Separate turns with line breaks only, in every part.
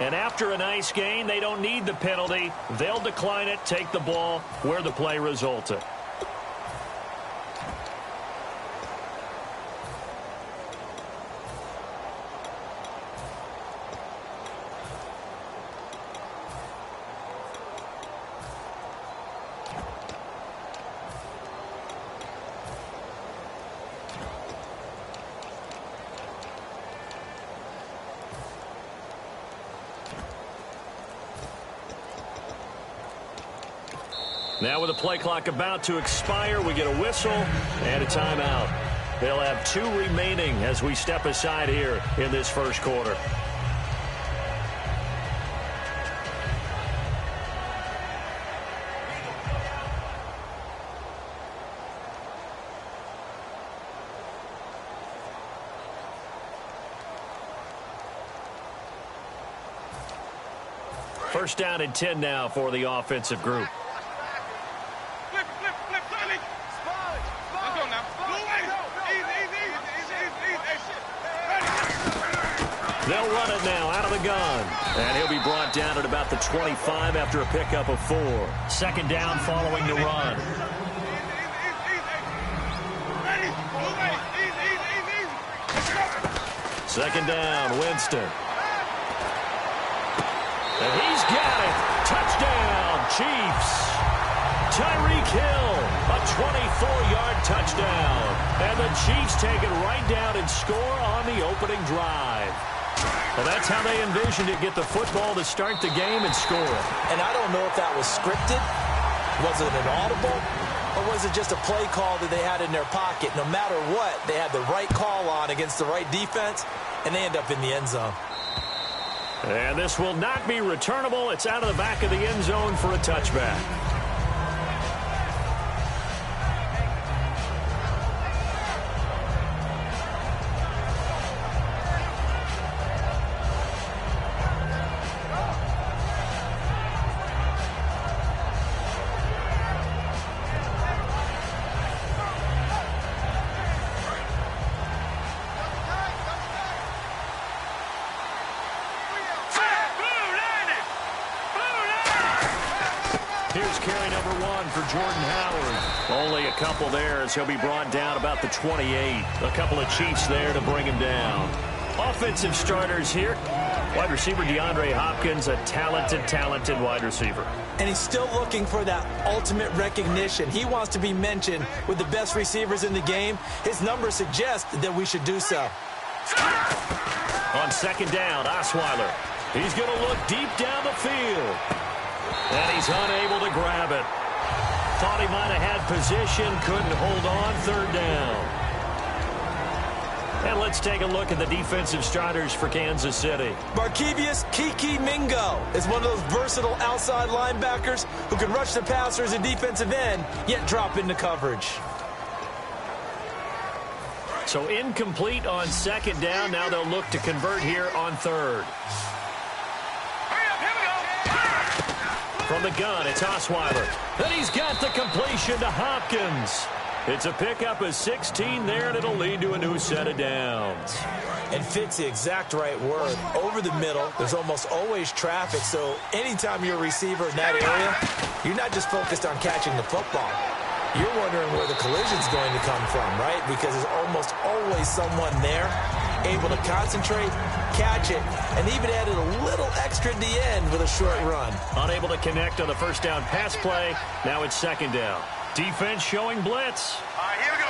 And after a nice gain, they don't need the penalty. They'll decline it, take the ball where the play resulted. Now with the play clock about to expire, we get a whistle and a timeout. They'll have 2 remaining as we step aside here in this first quarter. First down and 10 now for the offensive group. They'll run it now out of the gun. And he'll be brought down at about the 25 after a pickup of 4. Second down following the run. Second down, Winston. And he's got it. Touchdown, Chiefs. Tyreek Hill, a 24-yard touchdown. And the Chiefs take it right down and score on the opening drive. Well, that's how they envisioned it, get the football to start the game and score.
And I don't know if that was scripted. Was it an audible? Or was it just a play call that they had in their pocket? No matter what, they had the right call on against the right defense, and they end up in the end zone.
And this will not be returnable. It's out of the back of the end zone for a touchback. Here's carry number 1 for Jordan Howard. Only a couple there as he'll be brought down about the 28. A couple of Chiefs there to bring him down. Offensive starters here. Wide receiver DeAndre Hopkins, a talented wide receiver.
And he's still looking for that ultimate recognition. He wants to be mentioned with the best receivers in the game. His numbers suggest that we should do so.
On second down, Osweiler. He's going to look deep down the field. And he's unable to grab it. Thought he might have had position, couldn't hold on, third down. And let's take a look at the defensive starters for Kansas City.
Markevius Kiki Mingo is one of those versatile outside linebackers who can rush the passer as a defensive end, yet drop into coverage.
So incomplete on second down. Now they'll look to convert here on third. From the gun, it's Osweiler. And he's got the completion to Hopkins. It's a pickup of 16 there, and it'll lead to a new set of downs.
And fit's the exact right word. Over the middle, there's almost always traffic, so anytime you're a receiver in that area, you're not just focused on catching the football. You're wondering where the collision's going to come from, right? Because there's almost always someone there able to concentrate, catch it, and even added a little extra at the end with a short run.
Unable to connect on the first down pass play. Now it's second down. Defense showing blitz.
All right, here we go.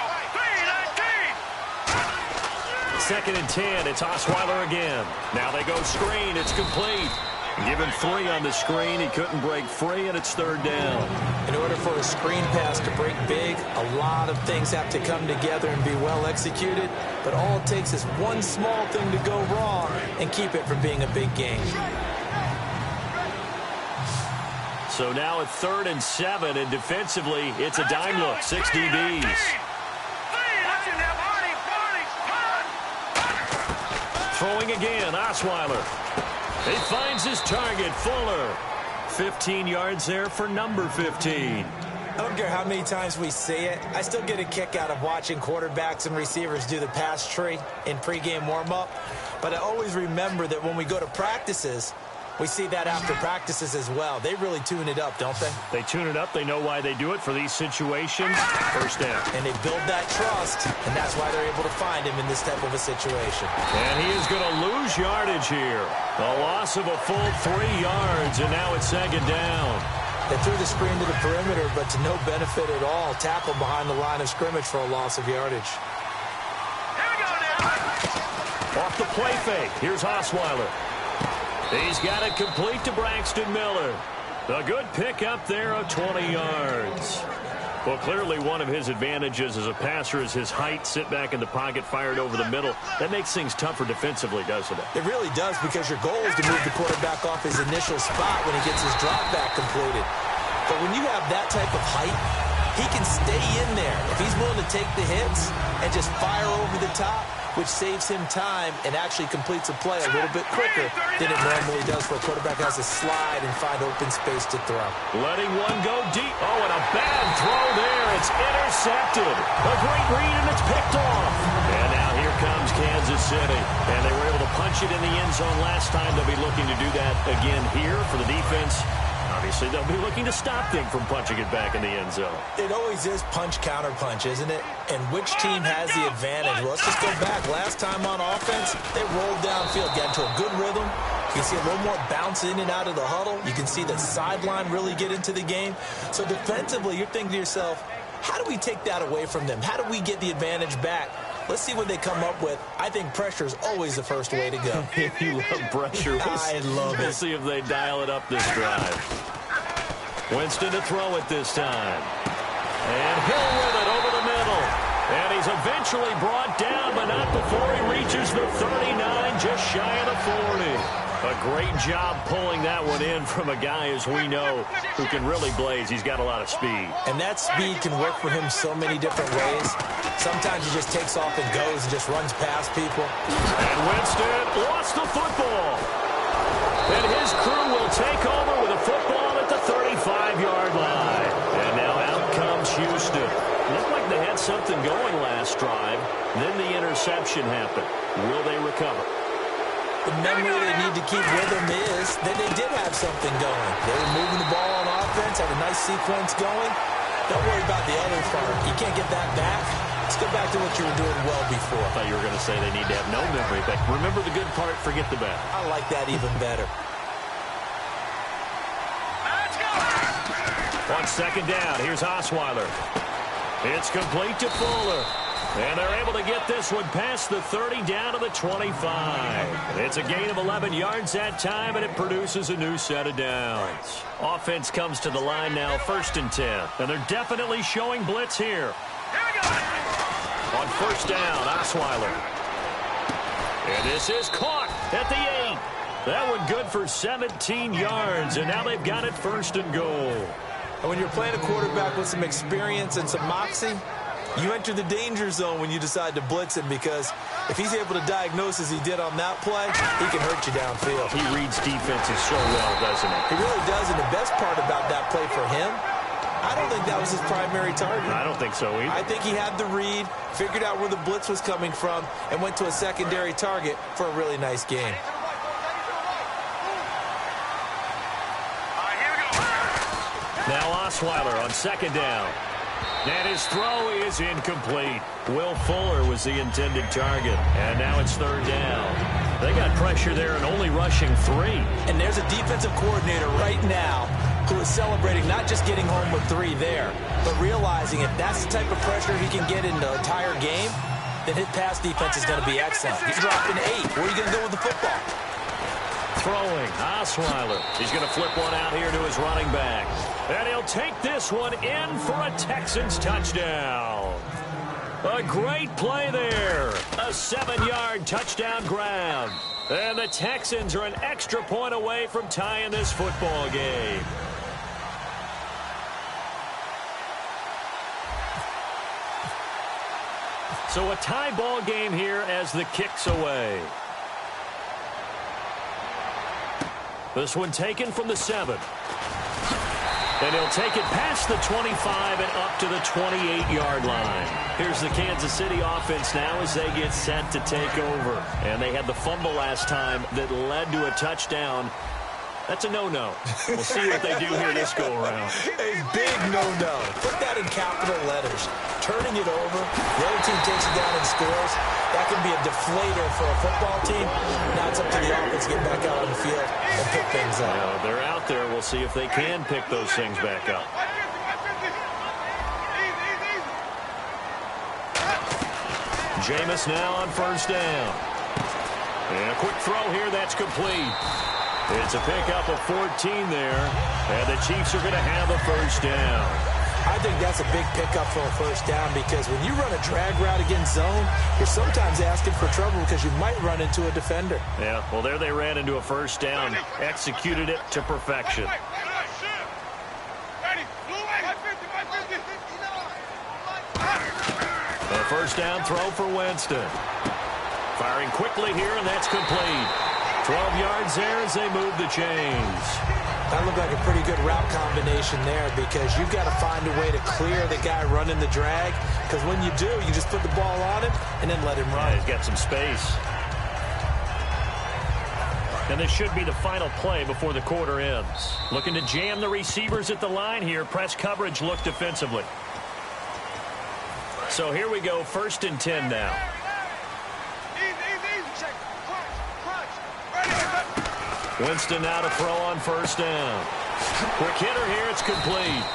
3-19.
Second and 10. It's Osweiler again. Now they go screen. It's complete. Give him 3 on the screen. He couldn't break free, and it's third down.
In order for a screen pass to break big, a lot of things have to come together and be well executed. But all it takes is one small thing to go wrong and keep it from being a big game.
So now at 3rd and 7, and defensively, it's a dime look. 6 DBs. Throwing again, Osweiler. He finds his target, Fuller. 15 yards there for number 15.
I don't care how many times we see it. I still get a kick out of watching quarterbacks and receivers do the pass tree in pregame warm-up. But I always remember that when we go to practices, We see that after practices as well. They really tune it up, don't they?
They tune it up. They know why they do it for these situations. First down.
And they build that trust, and that's why they're able to find him in this type of a situation.
And he is going to lose yardage here. A loss of a full 3 yards, and now it's second down.
They threw the screen to the perimeter, but to no benefit at all. Tackle behind the line of scrimmage for a loss of yardage.
Off the play fake. Here's Osweiler. He's got it complete to Braxton Miller. A good pick up there of 20 yards. Well, clearly one of his advantages as a passer is his height. Sit back in the pocket, fired over the middle. That makes things tougher defensively, doesn't it?
It really does, because your goal is to move the quarterback off his initial spot when he gets his drop back completed. But when you have that type of height, he can stay in there. If he's willing to take the hits and just fire over the top, which saves him time and actually completes a play a little bit quicker than it normally does for a quarterback who has to slide and find open space to throw.
Letting one go deep. Oh, and a bad throw there. It's intercepted. A great read, and it's picked off. And now here comes Kansas City. And they were able to punch it in the end zone last time. They'll be looking to do that again here for the defense. Obviously, they'll be looking to stop them from punching it back in the end zone. It
always is punch-counter-punch, isn't it? And which team has the advantage? Well, let's just go back. Last time on offense, they rolled downfield, got into a good rhythm. You can see a little more bounce in and out of the huddle. You can see the sideline really get into the game. So defensively, you're thinking to yourself, how do we take that away from them? How do we get the advantage back? Let's see what they come up with. I think pressure is always the first way to go.
You love pressure.
I love it.
We'll see if they dial it up this drive. Winston to throw it this time. And Hill with it over the middle. And he's eventually brought down, but not before he reaches the 39, just shy of the 40. A great job pulling that one in from a guy, as we know, who can really blaze. He's got a lot of speed.
And that speed can work for him so many different ways. Sometimes he just takes off and goes and just runs past people.
And Winston lost the football. And his crew will take over with a football at the 35-yard line. And now out comes Houston. Looked like they had something going last drive. Then the interception happened. Will they recover?
The memory they need to keep with them is that they did have something going. They were moving the ball on offense, had a nice sequence going. Don't worry about the other part. You can't get that back. Let's go back to what you were doing well before.
I thought you were going to say they need to have no memory, but remember the good part, forget the bad.
I like that even better.
Let's go! On second down, here's Osweiler. It's complete to Fuller. And they're able to get this one past the 30 down to the 25. It's a gain of 11 yards that time, and it produces a new set of downs. Offense comes to the line now, 1st and 10. And they're definitely showing blitz here. On first down, Osweiler. And this is caught at the 8. That one good for 17 yards, and now they've got it 1st and goal.
And when you're playing a quarterback with some experience and some moxie, you enter the danger zone when you decide to blitz him, because if he's able to diagnose as he did on that play, he can hurt you downfield.
He reads defenses so well, doesn't he?
He really does, and the best part about that play for him, I don't think that was his primary target.
I don't think so either.
I think he had the read, figured out where the blitz was coming from, and went to a secondary target for a really nice game.
Now Osweiler on second down. And his throw is incomplete. Will Fuller was the intended target. And now it's 3rd down. They got pressure there and only rushing 3.
And there's a defensive coordinator right now who is celebrating not just getting home with 3 there, but realizing if that's the type of pressure he can get in the entire game, then his pass defense is going to be excellent. He's dropping 8. Where are you going to go with the football?
Throwing, Osweiler. He's going to flip one out here to his running back. And he'll take this one in for a Texans touchdown. A great play there. A 7-yard touchdown grab. And the Texans are an extra point away from tying this football game. So a tie ball game here as the kick's away. This one taken from the 7. And he'll take it past the 25 and up to the 28-yard line. Here's the Kansas City offense now as they get set to take over. And they had the fumble last time that led to a touchdown. That's a no-no. We'll see what they do here this go-around.
A big no-no. Put that in capital letters. Turning it over, the other team takes it down and scores. That can be a deflator for a football team. Now it's up to the offense to get back out on the field and pick things up.
Well, they're out there. We'll see if they can pick those things back up. Jameis now on first down. And a quick throw here. That's complete. It's a pickup of 14 there. And the Chiefs are going to have a first down.
I think that's a big pickup for a first down because when you run a drag route against zone, you're sometimes asking for trouble because you might run into a defender.
Yeah, well, there they ran into a first down. Executed it to perfection. A first down throw for Winston. Firing quickly here, and that's complete. 12 yards there as they move the chains.
That looked like a pretty good route combination there because you've got to find a way to clear the guy running the drag because when you do, you just put the ball on him and then let him run.
Yeah, he's got some space. And this should be the final play before the quarter ends. Looking to jam the receivers at the line here. Press coverage look defensively. So here we go, 1st and 10 now. Winston now to throw on first down. Quick hitter here, it's complete.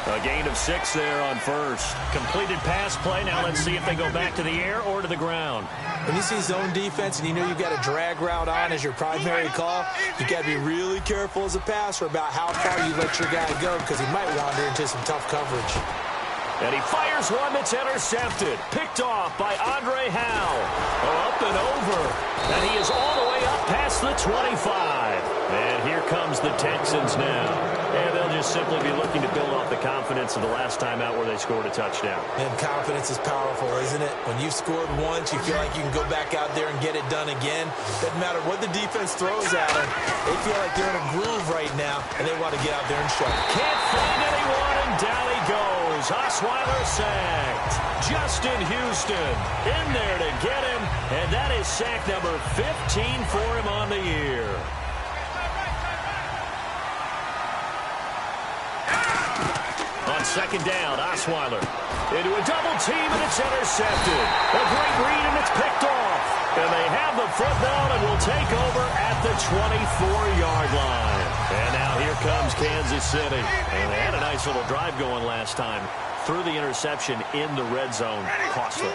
A gain of 6 there on first. Completed pass play. Now let's see if they go back to the air or to the ground.
When you see zone defense and you know you've got a drag route on as your primary call, you've got to be really careful as a passer about how far you let your guy go because he might wander into some tough coverage.
And he fires one that's intercepted. Picked off by Andre Howe. Up and over. And he is all the way up past the 25. And here comes the Texans now. And they'll just simply be looking to build off the confidence of the last time out where they scored a touchdown.
And confidence is powerful, isn't it? When you've scored once, you feel like you can go back out there and get it done again. Doesn't matter what the defense throws at them. They feel like they're in a groove right now, and they want to get out there and show it.
Can't find anyone, and down he goes. Osweiler sacked. Justin Houston in there to get him, and that is sack number 15 for him on the year. On second down, Osweiler into a double team, and it's intercepted. A great read, and it's picked off. And they have the football and will take over at the 24-yard line. And now here comes Kansas City. And they had a nice little drive going last time. Threw the interception in the red zone. Costly.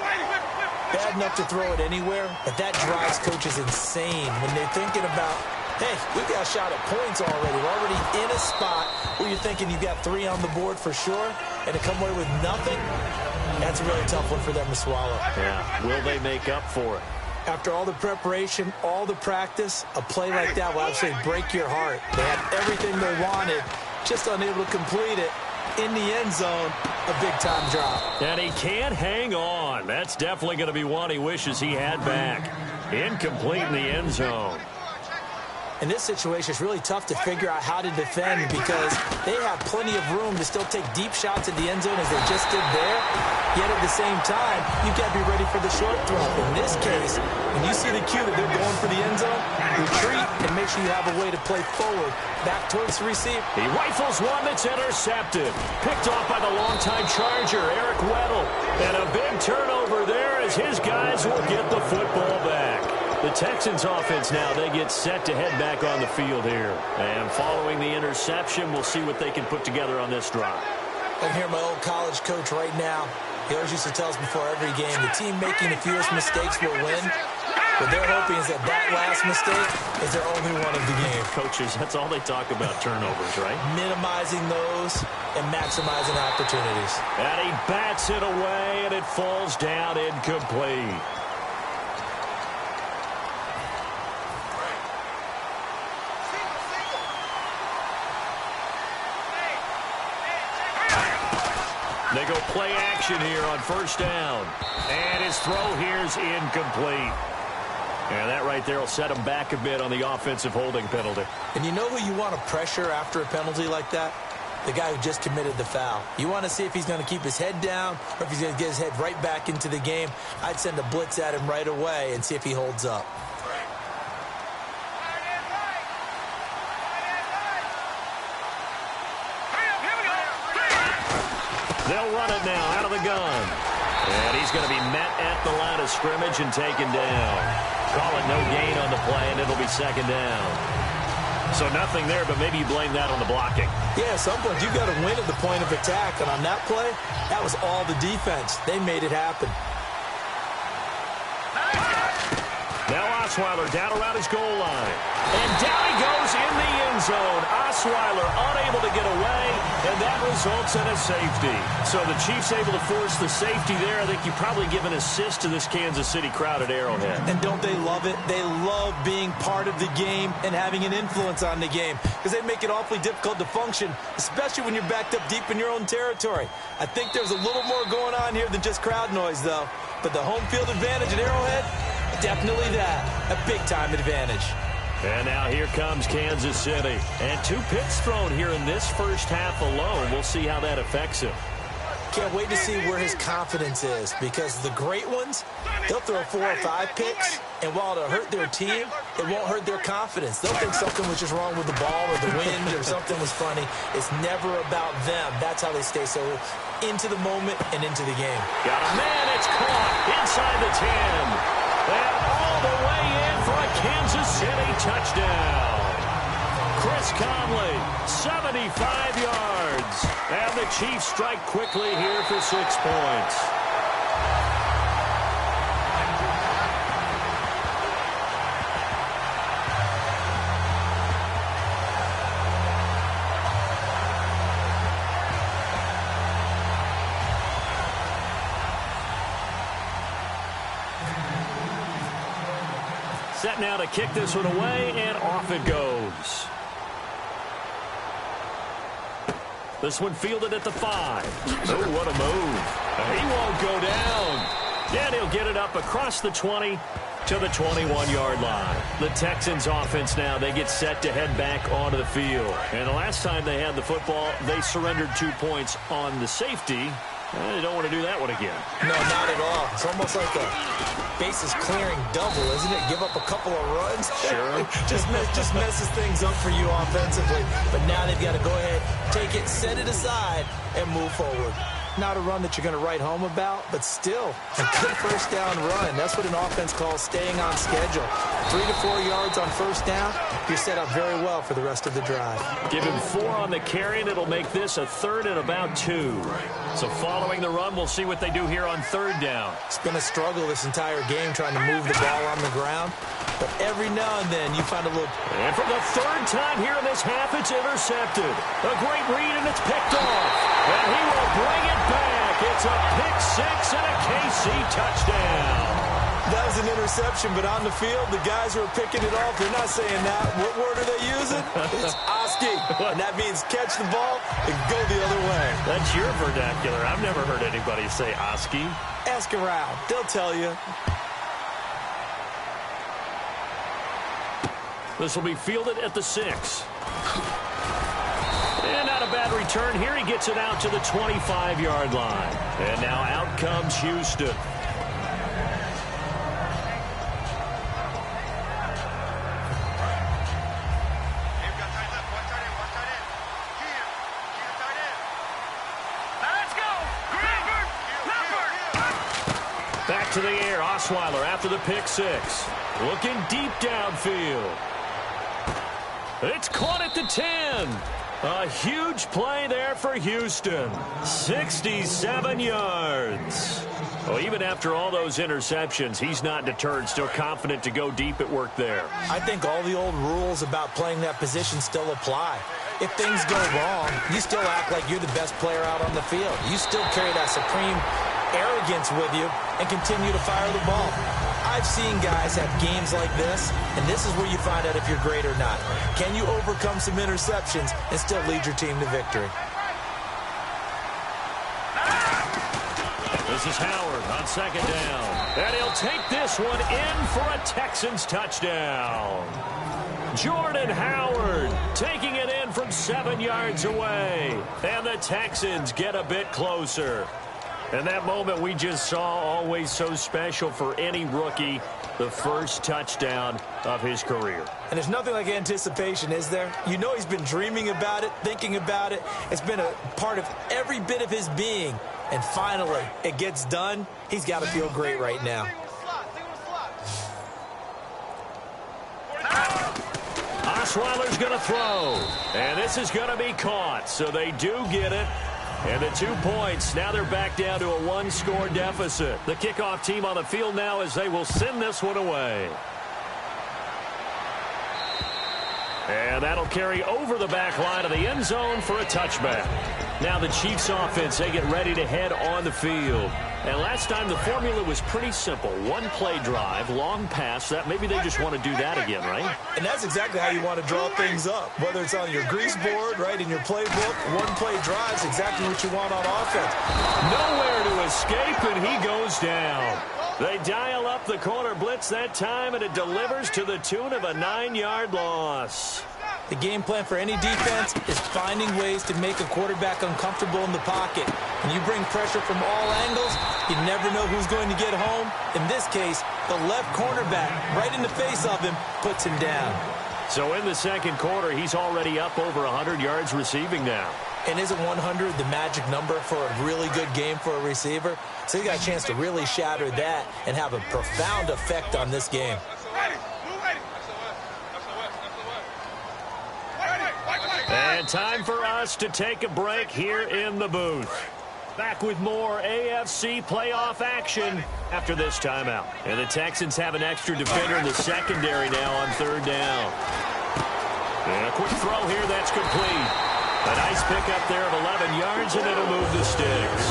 Bad enough to throw it anywhere, but that drives coaches insane when they're thinking about, hey, we've got a shot at points already. We're already in a spot where you're thinking you've got 3 on the board for sure, and to come away with nothing, that's a really tough one for them to swallow.
Yeah, will they make up for it?
After all the preparation, all the practice, a play like that will absolutely break your heart. They had everything they wanted, just unable to complete it. In the end zone, a big-time drop.
And he can't hang on. That's definitely going to be one he wishes he had back. Incomplete in the end zone.
In this situation, it's really tough to figure out how to defend because they have plenty of room to still take deep shots at the end zone as they just did there. Yet at the same time, you've got to be ready for the short throw. In this case, when you see the cue that they're going for the end zone, retreat and make sure you have a way to play forward, back towards the receiver.
He rifles one that's intercepted. Picked off by the longtime Charger, Eric Weddle. And a big turnover there as his guys will get the football back. The Texans offense now, they get set to head back on the field here. And following the interception, we'll see what they can put together on this drive.
I can hear my old college coach right now. He always used to tell us before every game, the team making the fewest mistakes will win. What they're hoping is that last mistake is their only one of the game.
Coaches, that's all they talk about, turnovers, right?
Minimizing those and maximizing opportunities.
And he bats it away, and it falls down incomplete. They go play action here on first down. And his throw here is incomplete. And that right there will set him back a bit on the offensive holding penalty.
And you know who you want to pressure after a penalty like that? The guy who just committed the foul. You want to see if he's going to keep his head down or if he's going to get his head right back into the game. I'd send a blitz at him right away and see if he holds up.
They'll run it now out of the gun. And he's going to be met at the line of scrimmage and taken down. Call it no gain on the play, and it'll be second down. So nothing there, but maybe you blame that on the blocking.
Yeah, at some point you got to win at the point of attack. And on that play, that was all the defense. They made it happen.
Now Osweiler down around his goal line. And down he goes in the end zone. Osweiler unable to get away, and that results in a safety. So the Chiefs able to force the safety there. I think you probably give an assist to this Kansas City crowd at Arrowhead.
And don't they love it? They love being part of the game and having an influence on the game because they make it awfully difficult to function, especially when you're backed up deep in your own territory. I think there's a little more going on here than just crowd noise, though. But the home field advantage at Arrowhead, definitely that. A big-time advantage.
And now here comes Kansas City. And 2 picks thrown here in this first half alone. We'll see how that affects him.
Can't wait to see where his confidence is because the great ones, they'll throw 4 or 5 picks, and while it'll hurt their team, it won't hurt their confidence. They'll think something was just wrong with the ball or the wind or something was funny. It's never about them. That's how they stay so into the moment and into the game.
Got a man. It's caught inside the 10. And all the way in for a Kansas City touchdown. Chris Conley, 75 yards. And the Chiefs strike quickly here for 6 points. Set now to kick this one away, and off it goes. This one fielded at the 5. Oh, what a move. He won't go down. And he'll get it up across the 20 to the 21-yard line. The Texans offense now, they get set to head back onto the field. And the last time they had the football, they surrendered 2 points on the safety. They don't want to do that one again.
No, not at all. It's almost like a bases clearing double, isn't it? Give up a couple of runs.
Sure.
just messes things up for you offensively. But now they've got to go ahead, take it, set it aside, and move forward. Not a run that you're going to write home about, but still a good first down run. That's what an offense calls staying on schedule. 3 to 4 yards on first down, you're set up very well for the rest of the drive.
Give him 4 on the carry, and it'll make this a 3rd and about 2. So following the run, we'll see what they do here on 3rd down.
It's been a struggle this entire game trying to move the ball on the ground. But every now and then you find a little...
And for the 3rd time here in this half, it's intercepted. A great read, and it's picked off. And he will bring it back. It's a pick 6 and a KC touchdown.
That was an interception, but on the field, the guys who are picking it off, they're not saying that. What word are they using? It's Oski. And that means catch the ball and go the other way.
That's your vernacular. I've never heard anybody say Oski.
Ask around. They'll tell you.
This will be fielded at the 6. And not a bad return here. He gets it out to the 25-yard line. And now out comes Houston. Back to the air. Osweiler after the pick 6. Looking deep downfield. It's caught at the 10. A huge play there for Houston. 67 yards. Well, even after all those interceptions, he's not deterred. Still confident to go deep at work there.
I think all the old rules about playing that position still apply. If things go wrong, you still act like you're the best player out on the field. You still carry that supreme arrogance with you and continue to fire the ball. I've seen guys have games like this, and this is where you find out if you're great or not. Can you overcome some interceptions and still lead your team to victory?
This is Howard on 2nd down. And he'll take this one in for a Texans touchdown. Jordan Howard taking it in from 7 yards away. And the Texans get a bit closer. And that moment we just saw, always so special for any rookie, the first touchdown of his career.
And there's nothing like anticipation, is there? You know he's been dreaming about it, thinking about it. It's been a part of every bit of his being. And finally, it gets done. He's got to feel great right now.
Osweiler's going to throw. And this is going to be caught. So they do get it. And the 2 points, now they're back down to a one-score deficit. The kickoff team on the field now as they will send this one away. And that'll carry over the back line of the end zone for a touchback. Now the Chiefs offense, they get ready to head on the field. And last time the formula was pretty simple. One play drive, long pass. That maybe they just want to do that again, right?
And that's exactly how you want to draw things up. Whether it's on your grease board, right, in your playbook, one play drive is exactly what you want on offense.
Nowhere to escape, and he goes down. They dial up the corner blitz that time, and it delivers to the tune of a 9-yard loss.
The game plan for any defense is finding ways to make a quarterback uncomfortable in the pocket. When you bring pressure from all angles, you never know who's going to get home. In this case, the left cornerback, right in the face of him, puts him down.
So in the second quarter, he's already up over 100 yards receiving now.
And isn't 100 the magic number for a really good game for a receiver? So he got a chance to really shatter that and have a profound effect on this game.
And time for us to take a break here in the booth. Back with more AFC playoff action after this timeout. And the Texans have an extra defender in the secondary now on third down. And a quick throw here, that's complete. A nice pickup there of 11 yards, and it'll move the sticks.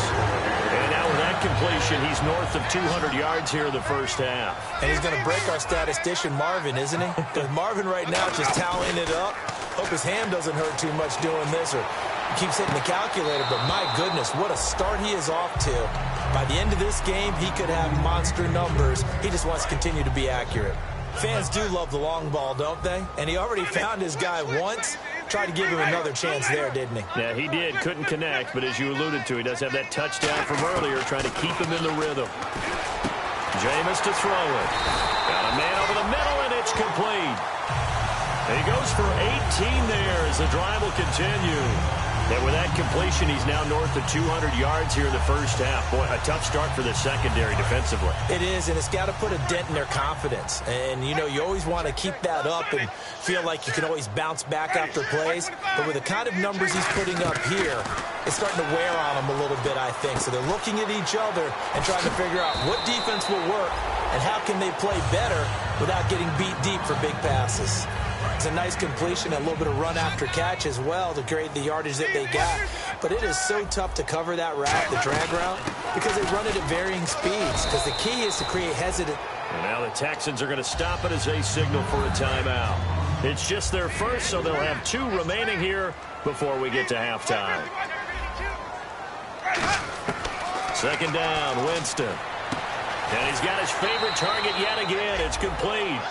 And now with that completion, he's north of 200 yards here in the first half.
And he's going to break our statistician Marvin, isn't he? Because Marvin right now just tallying it up. Hope his hand doesn't hurt too much doing this, or keeps hitting the calculator. But my goodness, what a start he is off to. By the end of this game, he could have monster numbers. He just wants to continue to be accurate. Fans do love the long ball, don't they? And he already found his guy once. Tried to give him another chance there, didn't he?
Yeah, he did. Couldn't connect, but as you alluded to, he does have that touchdown from earlier, trying to keep him in the rhythm. Jameis to throw it. Got a man over the middle, and it's complete. He goes for 18 there as the drive will continue. And with that completion, he's now north of 200 yards here in the first half. Boy, a tough start for the secondary defensively.
It is, and it's got to put a dent in their confidence. And, you know, you always want to keep that up and feel like you can always bounce back after plays. But with the kind of numbers he's putting up here, it's starting to wear on them a little bit, I think. So they're looking at each other and trying to figure out what defense will work and how can they play better without getting beat deep for big passes. It's a nice completion, a little bit of run after catch as well to create the yardage that they got. But it is so tough to cover that route, the drag route, because they run it at varying speeds. Because the key is to create hesitant.
And now the Texans are going to stop it as they signal for a timeout. It's just their first, so they'll have 2 remaining here before we get to halftime. Second down, Winston. And he's got his favorite target yet again. It's complete.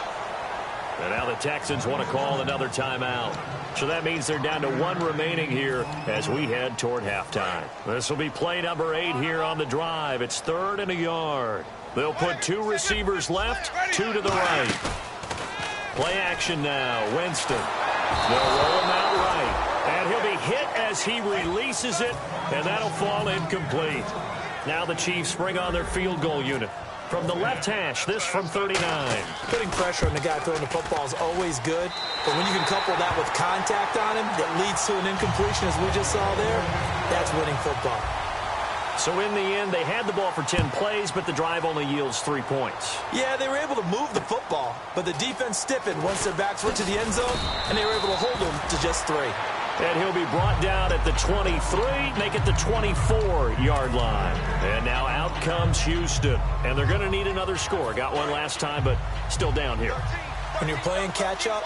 And now the Texans want to call another timeout. So that means they're down to 1 remaining here as we head toward halftime. This will be play number 8 here on the drive. It's 3rd and a yard. They'll put 2 receivers left, 2 to the right. Play action now. Winston. They'll roll him out right. And he'll be hit as he releases it, and that'll fall incomplete. Now the Chiefs bring on their field goal unit. From the left hash, this from 39.
Putting pressure on the guy throwing the football is always good, but when you can couple that with contact on him that leads to an incompletion, as we just saw there, that's winning football.
So in the end, they had the ball for 10 plays, but the drive only yields 3 points.
Yeah, they were able to move the football, but the defense stiffened once their backs went to the end zone, and they were able to hold them to just 3.
And he'll be brought down at the 23, make it the 24-yard line. And now out comes Houston. And they're going to need another score. Got one last time, but still down here.
When you're playing catch-up,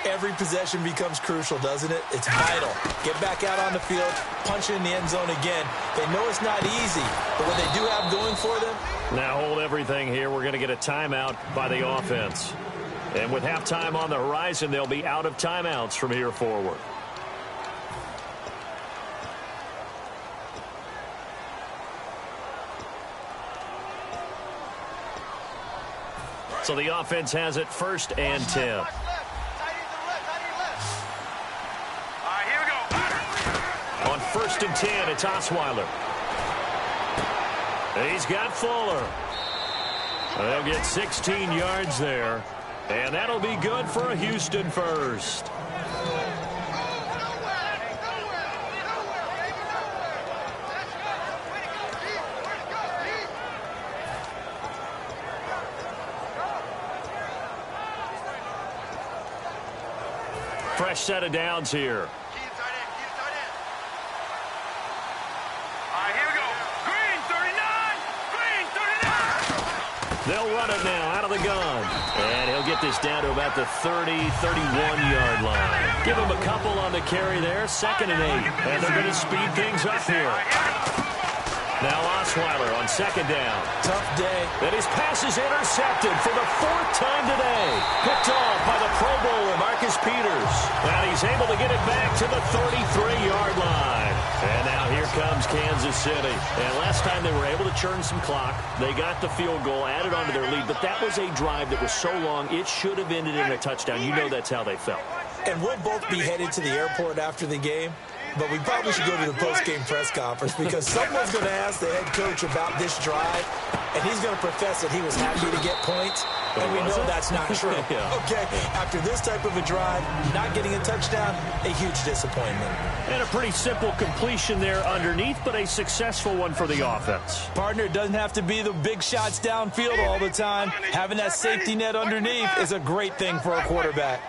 every possession becomes crucial, doesn't it? It's vital. Get back out on the field, punch it in the end zone again. They know it's not easy, but what they do have going for them.
Now hold everything here. We're going to get a timeout by the offense. And with halftime on the horizon, they'll be out of timeouts from here forward. So the offense has it 1st and 10.
All right, here we go.
On 1st and 10, it's Osweiler. He's got Fuller. They'll get 16 yards there. And that'll be good for a Houston first. Fresh set of downs here. They'll run it now out of the gun. And he'll get this down to about the 30, 31-yard line. Give him a couple on the carry there. 2nd and 8. And they're going to speed things up here. Now Osweiler on 2nd down.
Tough day.
And his pass is intercepted for the 4th time today. Picked off by the Pro Bowler, Marcus Peters. And he's able to get it back to the 33-yard line. And now here comes Kansas City. And last time they were able to churn some clock. They got the field goal, added on to their lead. But that was a drive that was so long, it should have ended in a touchdown. You know that's how they felt.
And we'll both be headed to the airport after the game. But we probably should go to the post-game press conference because someone's going to ask the head coach about this drive, and he's going to profess that he was happy to get points, and we know that's not true.
Yeah.
Okay, after this type of a drive, not getting a touchdown, a huge disappointment.
And a pretty simple completion there underneath, but a successful one for the offense.
Partner, it doesn't have to be the big shots downfield all the time. Having that safety net underneath is a great thing for a quarterback.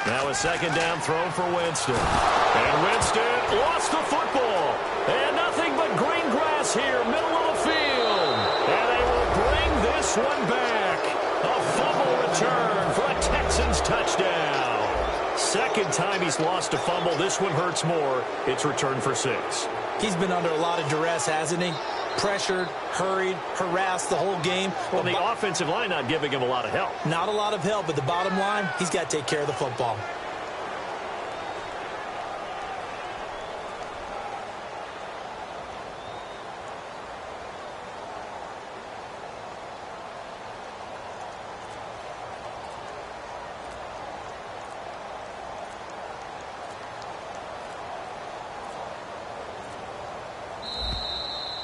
Now a 2nd down throw for Winston. And Winston lost the football. And nothing but green grass here, middle of the field. And they will bring this one back. A fumble return for a Texans touchdown. 2nd time he's lost a fumble. This one hurts more. It's returned for 6.
He's been under a lot of duress, hasn't he? Pressured, hurried, harassed the whole game.
Well, the offensive line not giving him a lot of help.
Not a lot of help, but the bottom line, he's got to take care of the football.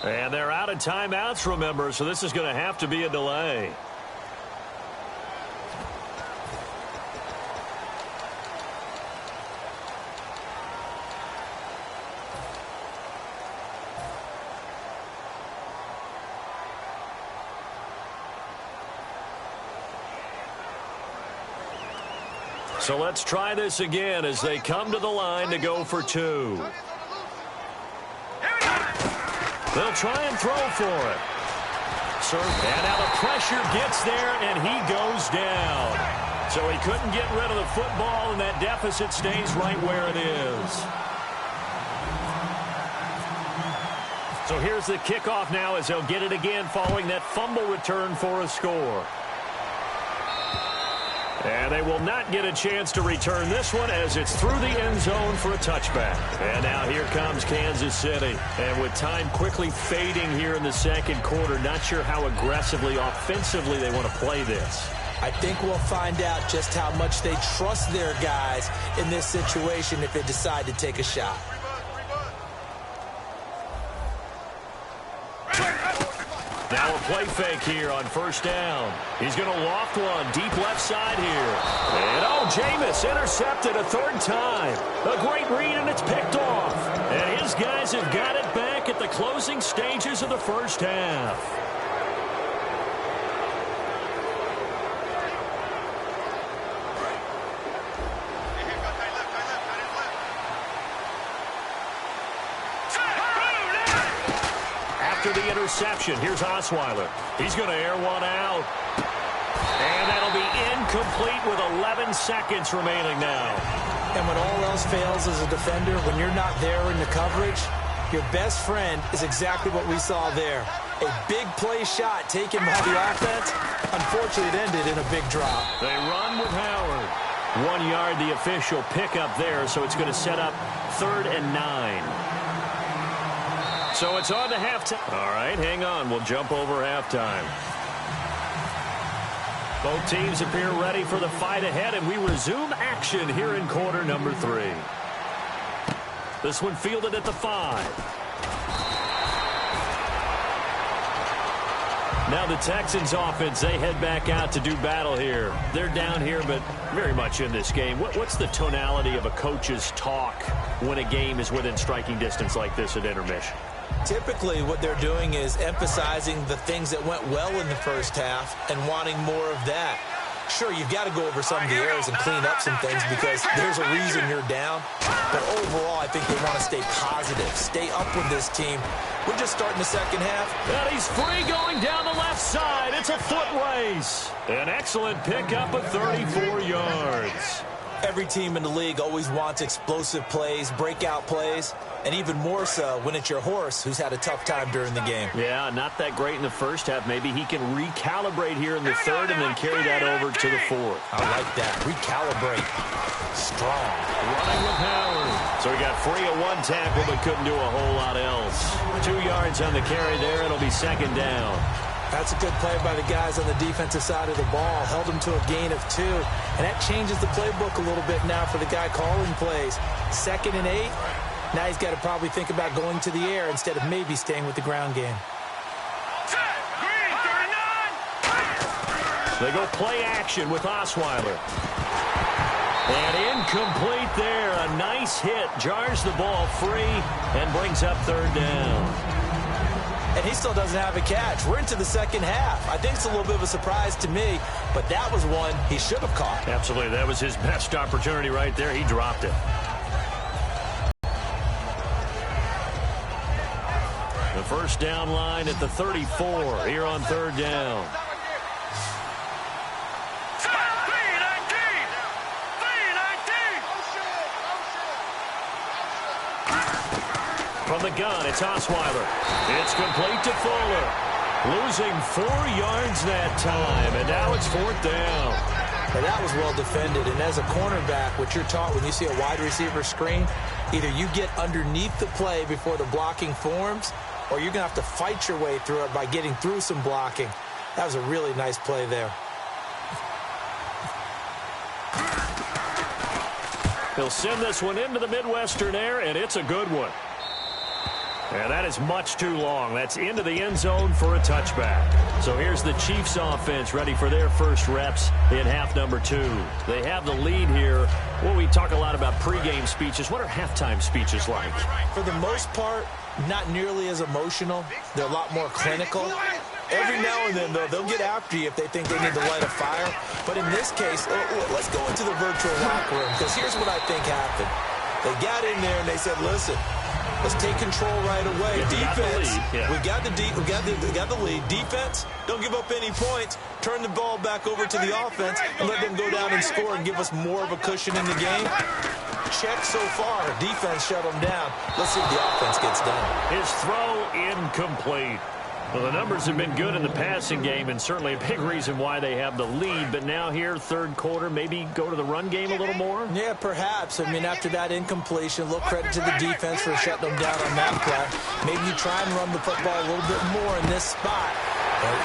And they're out of timeouts, remember, so this is going to have to be a delay. So let's try this again as they come to the line to go for 2. They'll try and throw for it. And now the pressure gets there, and he goes down. So he couldn't get rid of the football, and that deficit stays right where it is. So here's the kickoff now as they'll get it again following that fumble return for a score. And they will not get a chance to return this one as it's through the end zone for a touchback. And now here comes Kansas City. And with time quickly fading here in the 2nd quarter, not sure how aggressively, offensively they want to play this.
I think we'll find out just how much they trust their guys in this situation if they decide to take a shot.
Now a play fake here on 1st down. He's going to loft one deep left side here. And Jameis intercepted a 3rd time. A great read, and it's picked off. And his guys have got it back at the closing stages of the 1st half. After the interception, here's Osweiler. He's going to air one out. And that'll be incomplete with 11 seconds remaining now.
And when all else fails as a defender, when you're not there in the coverage, your best friend is exactly what we saw there. A big play shot taken by the offense. Unfortunately, it ended in a big drop.
They run with Howard. 1 yard, the official pickup there, so it's going to set up 3rd and 9. So it's on to halftime. All right, hang on. We'll jump over halftime. Both teams appear ready for the fight ahead, and we resume action here in quarter number 3. This one fielded at the 5. Now the Texans offense, they head back out to do battle here. They're down here, but very much in this game. What's the tonality of a coach's talk when a game is within striking distance like this at intermission?
Typically, what they're doing is emphasizing the things that went well in the first half and wanting more of that. Sure, you've got to go over some of the errors and clean up some things because there's a reason you're down. But overall, I think they want to stay positive, stay up with this team. We're just starting the second half.
And he's free going down the left side. It's a foot race. An excellent pickup of 34 yards.
Every team in the league always wants explosive plays, breakout plays, and even more so when it's your horse who's had a tough time during the game.
Yeah, not that great in the first half. Maybe he can recalibrate here in the third and then carry that over to the fourth.
I like that. Recalibrate. Strong.
Running with Howard. So he got free of one tackle but couldn't do a whole lot else. 2 yards on the carry there. It'll be second down.
That's a good play by the guys on the defensive side of the ball. Held him to a gain of 2. And that changes the playbook a little bit now for the guy calling plays. 2nd and 8. Now he's got to probably think about going to the air instead of maybe staying with the ground game.
They go play action with Osweiler. And incomplete there. A nice hit. Jars the ball free and brings up third down.
And he still doesn't have a catch. We're into the second half. I think it's a little bit of a surprise to me, but that was one he should have caught.
Absolutely. That was his best opportunity right there. He dropped it. The first down line at the 34 here on third down. From the gun, it's Osweiler. It's complete to Fuller. Losing 4 yards that time, and now it's fourth down.
And that was well defended, and as a cornerback, what you're taught when you see a wide receiver screen, either you get underneath the play before the blocking forms, or you're going to have to fight your way through it by getting through some blocking. That was a really nice play there.
He'll send this one into the Midwestern air, and it's a good one. And that is much too long. That's into the end zone for a touchback. So here's the Chiefs offense ready for their first reps in half number 2. They have the lead here. Well, we talk a lot about pregame speeches. What are halftime speeches like?
For the most part, not nearly as emotional. They're a lot more clinical. Every now and then, though, they'll get after you if they think they need to light a fire. But in this case, let's go into the virtual locker room, because here's what I think happened. They got in there and they said, listen, let's take control right away. Defense, we got the lead. Defense, don't give up any points. Turn the ball back over to the offense and let them go down and score and give us more of a cushion in the game. Check so far. Defense shut them down. Let's see if the offense gets done.
His throw incomplete. Well, the numbers have been good in the passing game, and certainly a big reason why they have the lead. But now here, third quarter, maybe go to the run game a little more?
Yeah, perhaps. I mean, after that incompletion, a little credit to the defense for shutting them down on that play. Maybe you try and run the football a little bit more in this spot.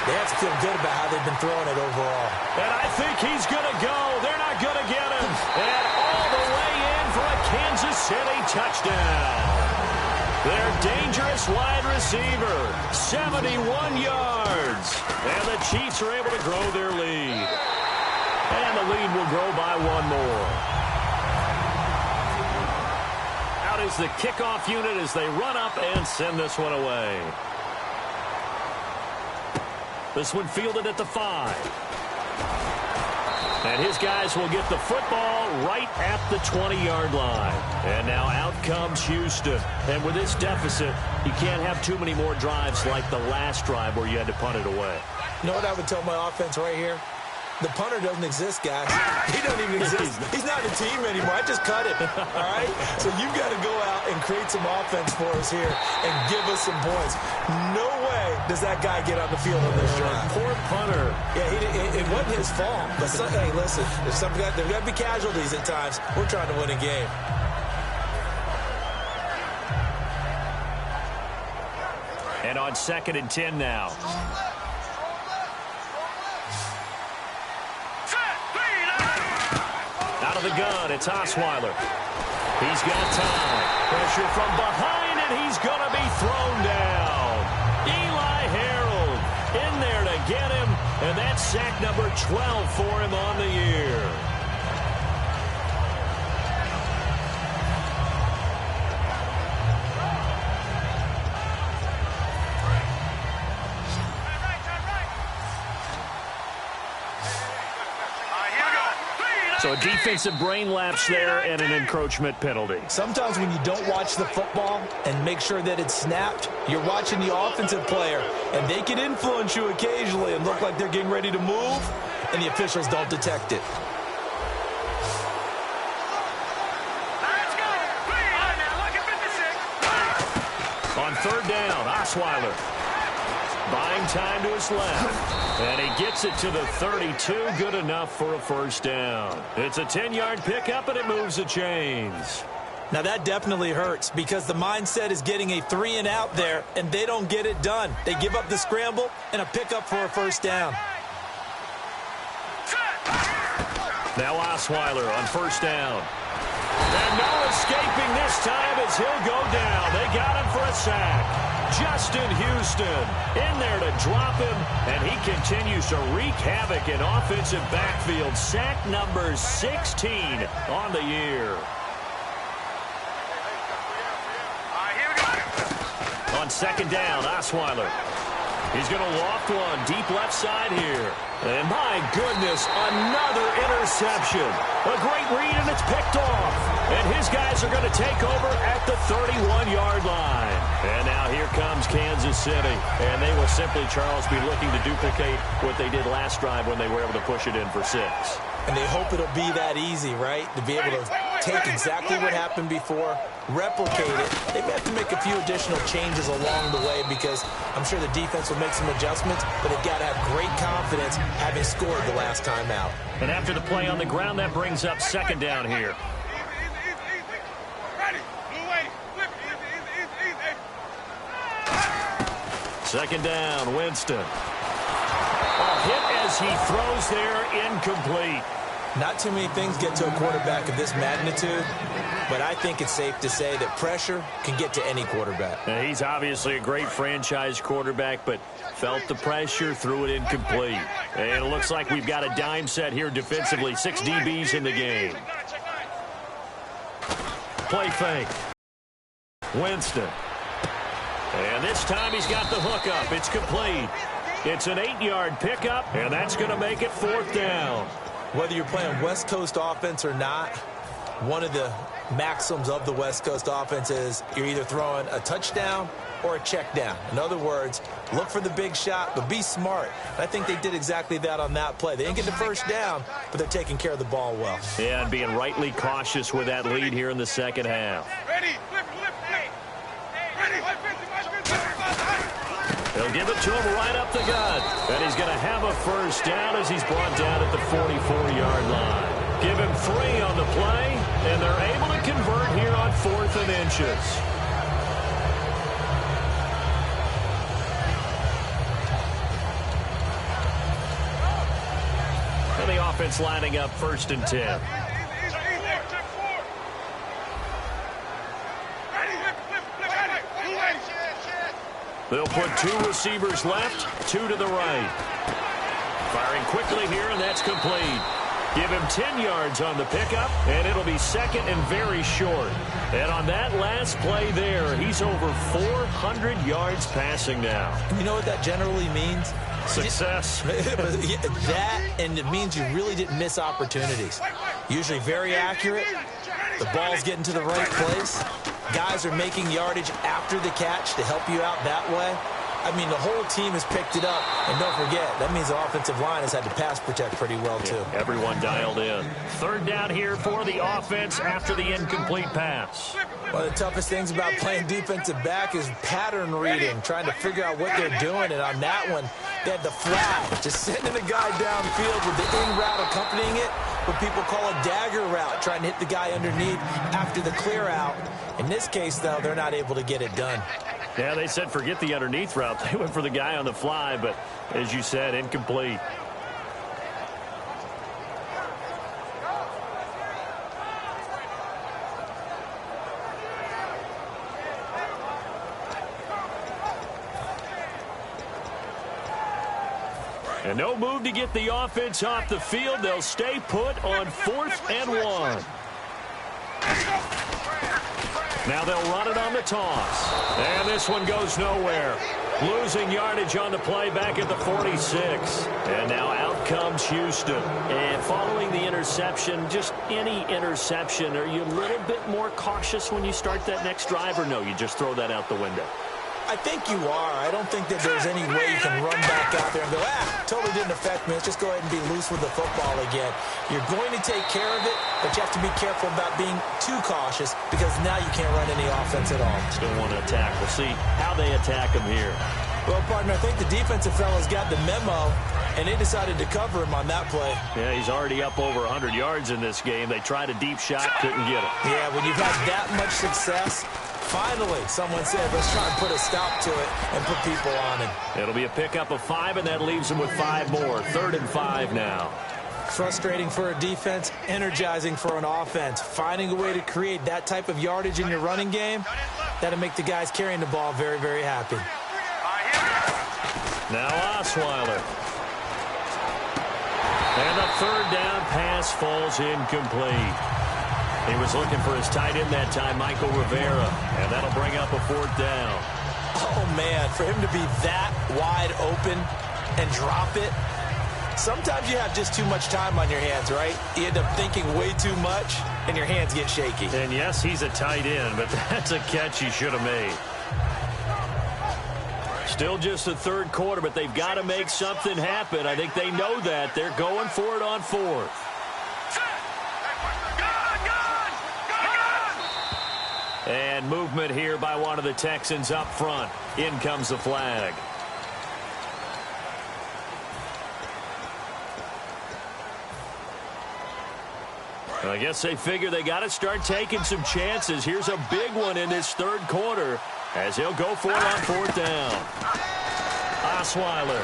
They have to feel good about how they've been throwing it overall.
And I think he's going to go. They're not going to get him. And all the way in for a Kansas City touchdown. Their dangerous wide receiver, 71 yards. And the Chiefs are able to grow their lead. And the lead will grow by one more. Out is the kickoff unit as they run up and send this one away. This one fielded at the 5. And his guys will get the football right at the 20-yard line. And now out comes Houston. And with this deficit, you can't have too many more drives like the last drive where you had to punt it away.
You know what I would tell my offense right here? The punter doesn't exist, guys. He doesn't even exist. He's not a team anymore. I just cut it, all right? So you've got to go out and create some offense for us here and give us some points. No way does that guy get on the field on this drive.
Poor punter.
Yeah, it wasn't his fault. But hey, listen, there's got to be casualties at times. We're trying to win a game.
And on 2nd and 10 now. of the gun, it's Osweiler. He's got time. Pressure from behind, and he's going to be thrown down. Eli Harold in there to get him, and that's sack number 12 for him on the year. So a defensive brain lapse there and an encroachment penalty.
Sometimes when you don't watch the football and make sure that it's snapped, you're watching the offensive player, and they can influence you occasionally and look like they're getting ready to move, and the officials don't detect it.
On third down, Osweiler. Buying time to his left. And he gets it to the 32. Good enough for a first down. It's a 10-yard pickup, and it moves the chains.
Now, that definitely hurts because the mindset is getting a 3-and-out there, and they don't get it done. They give up the scramble and a pickup for a first down.
Now Osweiler on first down. And no escaping this time as he'll go down. They got him for a sack. Justin Houston in there to drop him, and he continues to wreak havoc in offensive backfield. Sack number 16 on the year. On second down, Osweiler. He's going to loft one deep left side here. And my goodness, another interception. A great read, and it's picked off. And his guys are going to take over at the 31-yard line. And now here comes Kansas City. And they will simply, Charles, be looking to duplicate what they did last drive when they were able to push it in for 6.
And they hope it'll be that easy, right? To be able to take exactly what happened before, replicate it. They may have to make a few additional changes along the way because I'm sure the defense will make some adjustments, but they've got to have great confidence having scored the last time out.
And after the play on the ground, that brings up second down here. Second down, Winston. A hit as he throws there, incomplete.
Not too many things get to a quarterback of this magnitude, but I think it's safe to say that pressure can get to any quarterback.
Now, he's obviously a great franchise quarterback, but felt the pressure, threw it incomplete. And it looks like we've got a dime set here defensively. 6 DBs in the game. Play fake. Winston. And this time he's got the hook up. It's complete. It's an 8-yard pickup, and that's going to make it 4th down.
Whether you're playing West Coast offense or not, one of the maxims of the West Coast offense is you're either throwing a touchdown or a check down. In other words, look for the big shot, but be smart. And I think they did exactly that on that play. They didn't get the first down, but they're taking care of the ball well.
Yeah, and being rightly cautious with that lead here in the second half. They'll give it to him right up the gut. And he's going to have a first down as he's brought down at the 44-yard line. Give him 3 on the play, and they're able to convert here on 4th and inches. And the offense lining up 1st and 10. They'll put 2 receivers left, 2 to the right. Firing quickly here, and that's complete. Give him 10 yards on the pickup, and it'll be 2nd and very short. And on that last play there, he's over 400 yards passing now.
You know what that generally means?
Success.
That, and it means you really didn't miss opportunities. Usually very accurate. The ball's getting to the right place. Guys are making yardage after the catch to help you out that way. I mean, the whole team has picked it up. And don't forget, that means the offensive line has had to pass protect pretty well, too.
Everyone dialed in. 3rd down here for the offense after the incomplete pass.
One of the toughest things about playing defensive back is pattern reading, trying to figure out what they're doing. And on that one, they had the flag, just sending the guy downfield with the in route accompanying it, what people call a dagger route, trying to hit the guy underneath after the clear out. In this case, though, they're not able to get it done.
Yeah, they said forget the underneath route. They went for the guy on the fly, but as you said, incomplete. And no move to get the offense off the field. They'll stay put on 4th and 1. Now they'll run it on the toss. And this one goes nowhere. Losing yardage on the play back at the 46. And now out comes Houston.
And following the interception, just any interception, are you a little bit more cautious when you start that next drive, or no, you just throw that out the window?
I think you are. I don't think that there's any way you can run back out there and go, totally didn't affect me. Let's just go ahead and be loose with the football again. You're going to take care of it, but you have to be careful about being too cautious because now you can't run any offense at all.
Still want to attack. We'll see how they attack him here.
Well, partner, I think the defensive fellas got the memo, and they decided to cover him on that play.
Yeah, he's already up over 100 yards in this game. They tried a deep shot, couldn't get it.
Yeah, when you've had that much success, finally, someone said, let's try and put a stop to it and put people on him.
It'll be a pickup of 5, and that leaves him with 5 more. 3rd and 5 now.
Frustrating for a defense, energizing for an offense. Finding a way to create that type of yardage in your running game, that'll make the guys carrying the ball very, very happy.
Now Osweiler. And the 3rd down pass falls incomplete. He was looking for his tight end that time, Michael Rivera, and that'll bring up a 4th down.
Oh, man, for him to be that wide open and drop it, sometimes you have just too much time on your hands, right? You end up thinking way too much, and your hands get shaky.
And, yes, he's a tight end, but that's a catch he should have made. Still just the 3rd quarter, but they've got to make something happen. I think they know that. They're going for it on 4th. And movement here by one of the Texans up front. In comes the flag. I guess they figure they got to start taking some chances. Here's a big one in this 3rd quarter as he'll go for it on 4th down. Osweiler.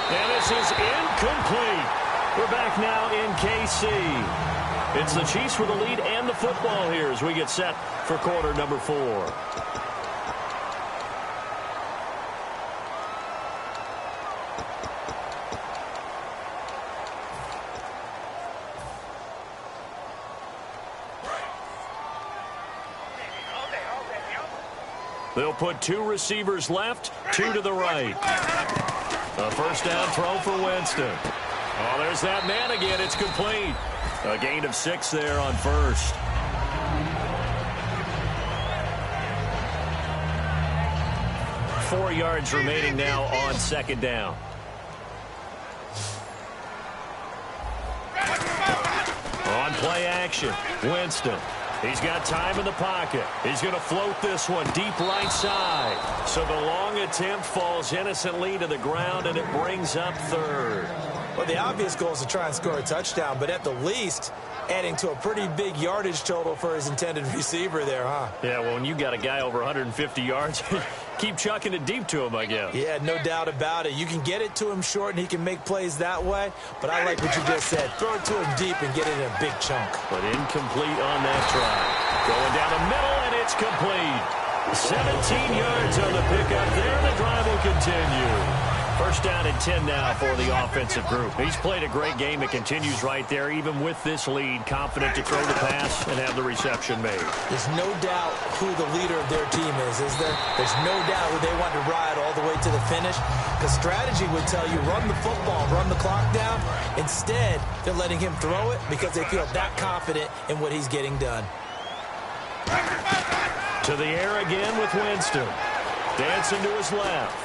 And this is incomplete. We're back now in KC. It's the Chiefs with the lead and the football here as we get set for quarter number 4. They'll put 2 receivers left, 2 to the right. A 1st down throw for Winston. Oh, there's that man again. It's complete. A gain of 6 there on 1st. Four yards remaining now on 2nd down. On play action, Winston. He's got time in the pocket. He's going to float this one deep right side. So the long attempt falls innocently to the ground, and it brings up 3rd.
Well, the obvious goal is to try and score a touchdown, but at the least, adding to a pretty big yardage total for his intended receiver there, huh?
Yeah, well, when you got a guy over 150 yards, keep chucking it deep to him, I guess.
Yeah, no doubt about it. You can get it to him short, and he can make plays that way, but I like what you just said. Throw it to him deep and get it in a big chunk.
But incomplete on that try. Going down the middle, and it's complete. 17 yards on the pickup there. The drive will continue. 1st down and 10 now for the offensive group. He's played a great game. It continues right there, even with this lead. Confident to throw the pass and have the reception made.
There's no doubt who the leader of their team is there? There's no doubt who they want to ride all the way to the finish. Because strategy would tell you, run the football, run the clock down. Instead, they're letting him throw it because they feel that confident in what he's getting done.
To the air again with Winston. Dancing to his left.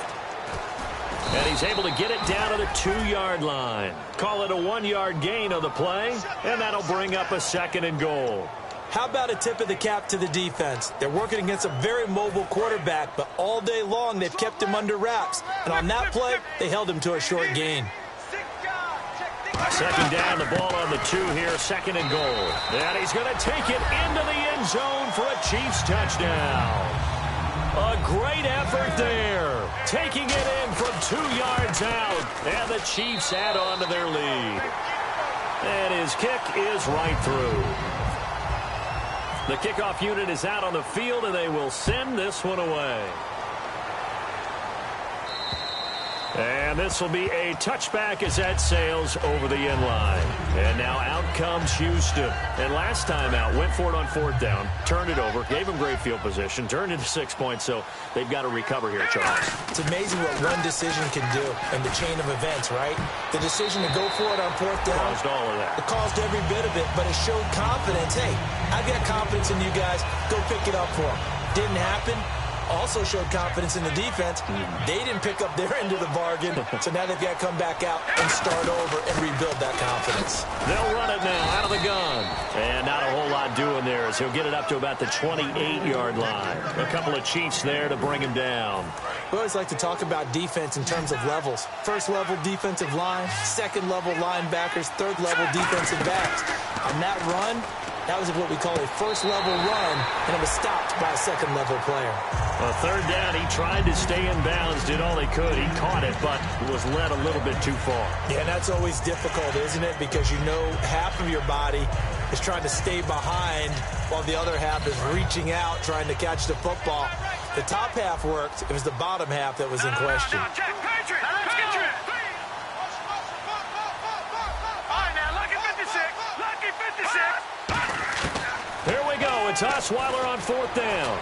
And he's able to get it down to the 2-yard line. Call it a 1-yard gain on the play, and that'll bring up a 2nd and goal.
How about a tip of the cap to the defense? They're working against a very mobile quarterback, but all day long they've kept him under wraps. And on that play, they held him to a short gain.
2nd down, the ball on the 2 here, 2nd and goal. And he's going to take it into the end zone for a Chiefs touchdown. A great effort there. Taking it in from 2 yards out. And the Chiefs add on to their lead. And his kick is right through. The kickoff unit is out on the field, and they will send this one away.
And this will be a touchback as that sails over the end line. And now out comes Houston. And last time out, went for it on 4th down, turned it over, gave them great field position, turned into 6 points, so they've got to recover here, Charles.
It's amazing what one decision can do in the chain of events, right? The decision to go for it on 4th down.
Caused all of that.
It caused every bit of it, but it showed confidence. Hey, I've got confidence in you guys. Go pick it up for them. Didn't happen. Also showed confidence in the defense. They didn't pick up their end of the bargain, so now they've got to come back out and start over and rebuild that confidence.
They'll run it now out of the gun. And not a whole lot doing there as he'll get it up to about the 28-yard line. A couple of Chiefs there to bring him down.
We always like to talk about defense in terms of levels. First-level defensive line, second-level linebackers, third-level defensive backs. On that run, that was what we call a first-level run, and it was stopped by a second-level player.
On 3rd down, he tried to stay in bounds, did all he could. He caught it, but was led a little bit too far.
Yeah, and that's always difficult, isn't it? Because you know half of your body is trying to stay behind while the other half is reaching out, trying to catch the football. The top half worked. It was the bottom half that was in question.
Jack Patriot, let's get you. All right, now, lucky 56. Lucky 56.
Here we go. It's Osweiler on 4th down.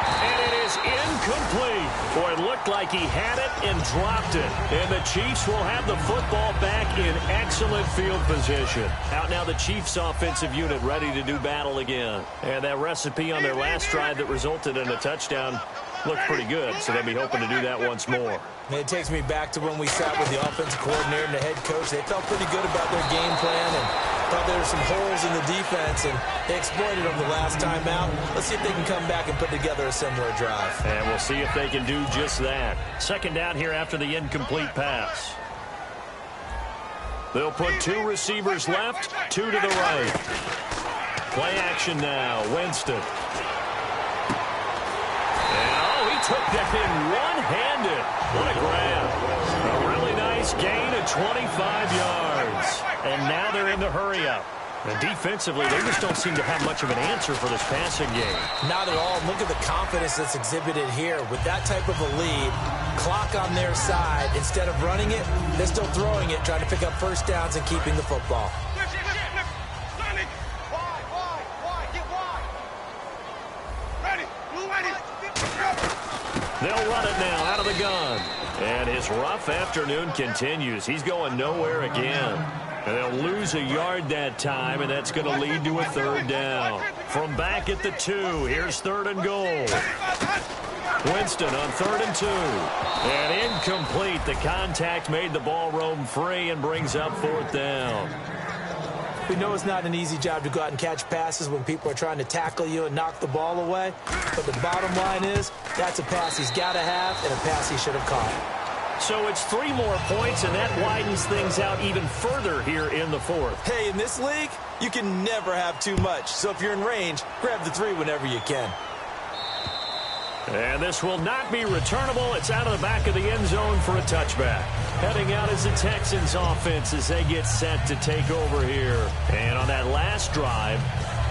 And it is incomplete. Boy, it looked like he had it and dropped it. And the Chiefs will have the football back in excellent field position. Out now the Chiefs offensive unit ready to do battle again. And that recipe on their last drive that resulted in a touchdown looked pretty good, so they'll be hoping to do that once more.
And it takes me back to when we sat with the offensive coordinator and the head coach. They felt pretty good about their game plan and thought there were some holes in the defense, and they exploited them the last time out. Let's see if they can come back and put together a similar drive.
And we'll see if they can do just that. 2nd down here after the incomplete pass. They'll put 2 receivers left, 2 to the right. Play action now, Winston. Took that in one-handed. What a grab. A really nice gain of 25 yards. And now they're in the hurry-up. And defensively, they just don't seem to have much of an answer for this passing game.
Not at all. Look at the confidence that's exhibited here. With that type of a lead, clock on their side, instead of running it, they're still throwing it, trying to pick up first downs and keeping the football.
They'll run it now out of the gun. And his rough afternoon continues. He's going nowhere again. And they'll lose a yard that time, and that's going to lead to a 3rd down. From back at the 2, here's 3rd and goal. Winston on 3rd and 2. And incomplete. The contact made the ball roam free and brings up 4th down.
We know it's not an easy job to go out and catch passes when people are trying to tackle you and knock the ball away. But the bottom line is, that's a pass he's got to have and a pass he should have caught.
So it's 3 more points, and that widens things out even further here in the 4th.
Hey, in this league, you can never have too much. So if you're in range, grab the 3 whenever you can.
And this will not be returnable. It's out of the back of the end zone for a touchback. Heading out is the Texans offense as they get set to take over here. And on that last drive,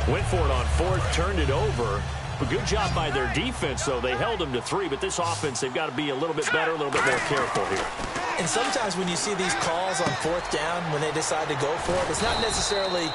went for it on 4th, turned it over. A good job by their defense, though. They held them to 3, but this offense, they've got to be a little bit better, a little bit more careful here.
And sometimes when you see these calls on 4th down, when they decide to go for it, it's not necessarily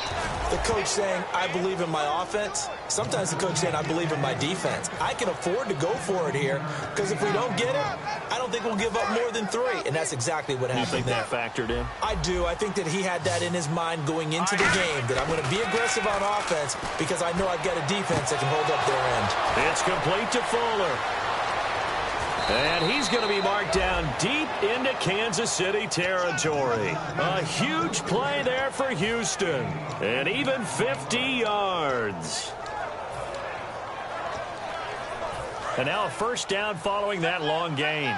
the coach saying, I believe in my offense. Sometimes the coach saying, I believe in my defense. I can afford to go for it here, because if we don't get it, I don't think we'll give up more than 3. And that's exactly what happened.
You think that factored in?
I do. I think that he had that in his mind going into the game, that I'm going to be aggressive on offense because I know I've got a defense that can hold up their end.
It's complete to Fuller. And he's going to be marked down deep into Kansas City territory. A huge play there for Houston. And even 50 yards. And now a 1st down following that long gain.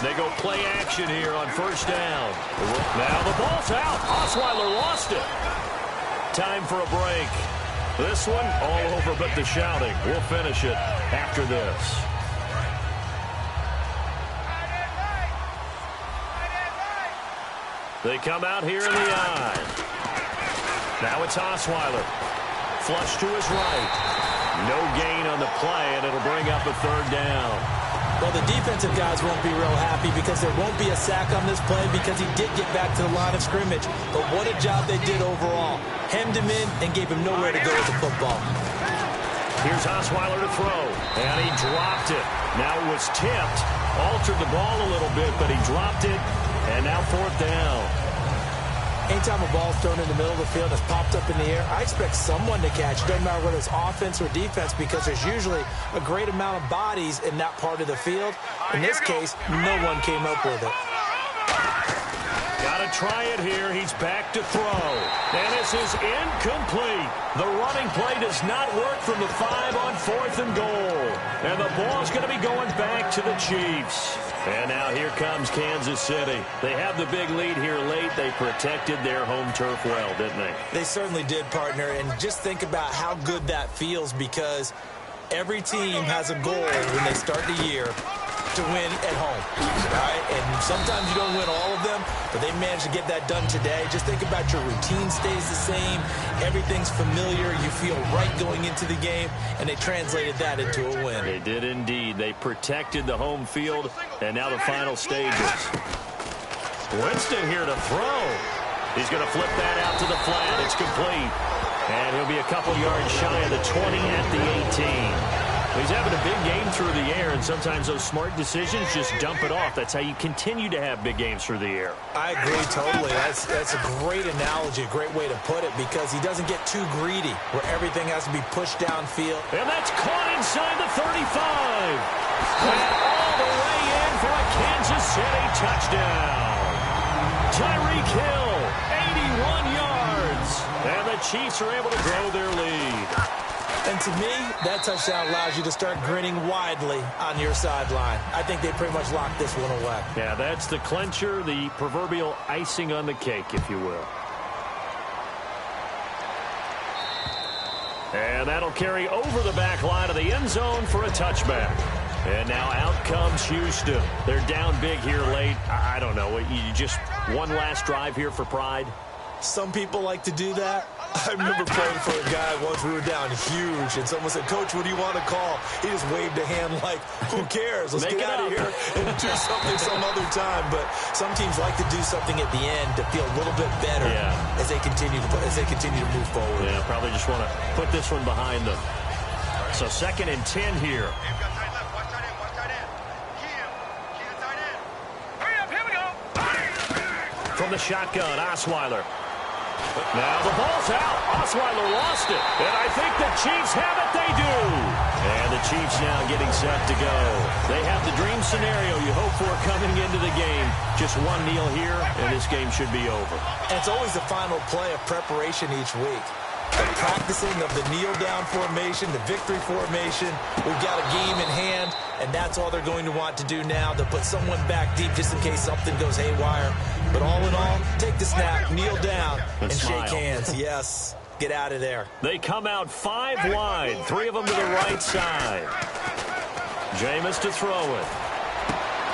They go play action here on 1st down. Now the ball's out. Osweiler lost it. Time for a break. This one all over but the shouting. We'll finish it after this. They come out here in the eye. Now it's Osweiler. Flush to his right. No gain on the play, and it'll bring up a third down.
Well, the defensive guys won't be real happy because there won't be a sack on this play because he did get back to the line of scrimmage. But what a job they did overall. Hemmed him in and gave him nowhere to go with the football.
Here's Osweiler to throw, and he dropped it. Now it was tipped, altered the ball a little bit, but he dropped it, and now fourth down.
Anytime a ball's thrown in the middle of the field that's popped up in the air, I expect someone to catch. It doesn't matter whether it's offense or defense because there's usually a great amount of bodies in that part of the field. In this case, no one came up with it.
Got to try it here. He's back to throw. And this is incomplete. The running play does not work from the 5 on 4th and goal. And the ball's going to be going back to the Chiefs. And now here comes Kansas City. They have the big lead here late. They protected their home turf well, didn't they?
They certainly did, partner. And just think about how good that feels because every team has a goal when they start the year to win at home, right? And sometimes you don't win all of them, but they managed to get that done today. Just think about your routine stays the same. Everything's familiar. You feel right going into the game, and they translated that into a win.
They did indeed. They protected the home field, and now the final stages. Winston here to throw. He's going to flip that out to the flat. It's complete. And he'll be a couple yards shy of the 20 at the 18. He's having a big game through the air, and sometimes those smart decisions just dump it off. That's how you continue to have big games through the air.
I agree totally. That's a great analogy, a great way to put it, because he doesn't get too greedy where everything has to be pushed downfield.
And that's caught inside the 35. And all the way in for a Kansas City touchdown. Tyreek Hill, 81 yards. And the Chiefs are able to grow their lead.
And to me, that touchdown allows you to start grinning widely on your sideline. I think they pretty much locked this one away.
Yeah, that's the clincher, the proverbial icing on the cake, if you will. And that'll carry over the back line of the end zone for a touchback. And now out comes Houston. They're down big here late. I don't know. You just one last drive here for pride?
Some people like to do that. I remember playing for a guy once we were down huge, and someone said, "Coach, what do you want to call?" He just waved a hand like, "Who cares? Let's get out of here and do something some other time." But some teams like to do something at the end to feel a little bit better as they continue to move forward.
Yeah, probably just want to put this one behind them. So 2nd and 10 here. From the shotgun, Osweiler. Now the ball's out. Osweiler lost it. And I think the Chiefs have it. They do. And the Chiefs now getting set to go. They have the dream scenario you hope for coming into the game. Just one kneel here, and this game should be over.
And it's always the final play of preparation each week. The practicing of the kneel-down formation, the victory formation. We've got a game in hand, and that's all they're going to want to do now, to put someone back deep just in case something goes haywire. But all in all, take the snap, kneel down, and shake hands. Yes, get out of there.
They come out 5 wide, 3 of them to the right side. Jameis to throw it.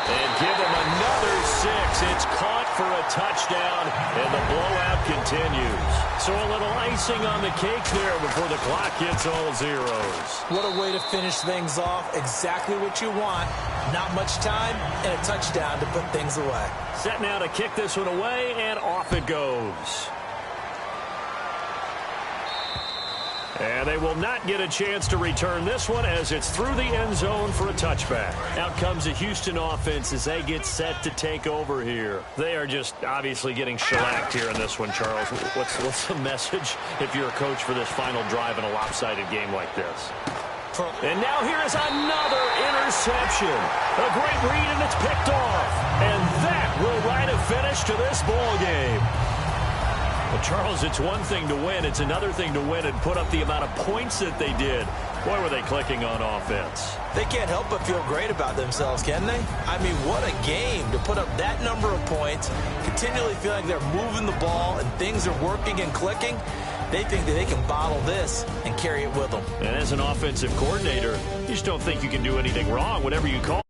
And give him another 6. It's caught for a touchdown, and the blowout continues. So a little icing on the cake there before the clock hits all zeros.
What a way to finish things off. Exactly what you want. Not much time and a touchdown to put things away.
Set now to kick this one away, and off it goes. And they will not get a chance to return this one as it's through the end zone for a touchback. Out comes the Houston offense as they get set to take over here. They are just obviously getting shellacked here in this one, Charles. What's the message if you're a coach for this final drive in a lopsided game like this? And now here is another interception. A great read, and it's picked off. And that will write a finish to this ball game. Well, Charles, it's one thing to win. It's another thing to win and put up the amount of points that they did. Boy, were they clicking on offense.
They can't help but feel great about themselves, can they? I mean, what a game to put up that number of points, continually feel like they're moving the ball and things are working and clicking. They think that they can bottle this and carry it with them.
And as an offensive coordinator, you just don't think you can do anything wrong. Whatever you call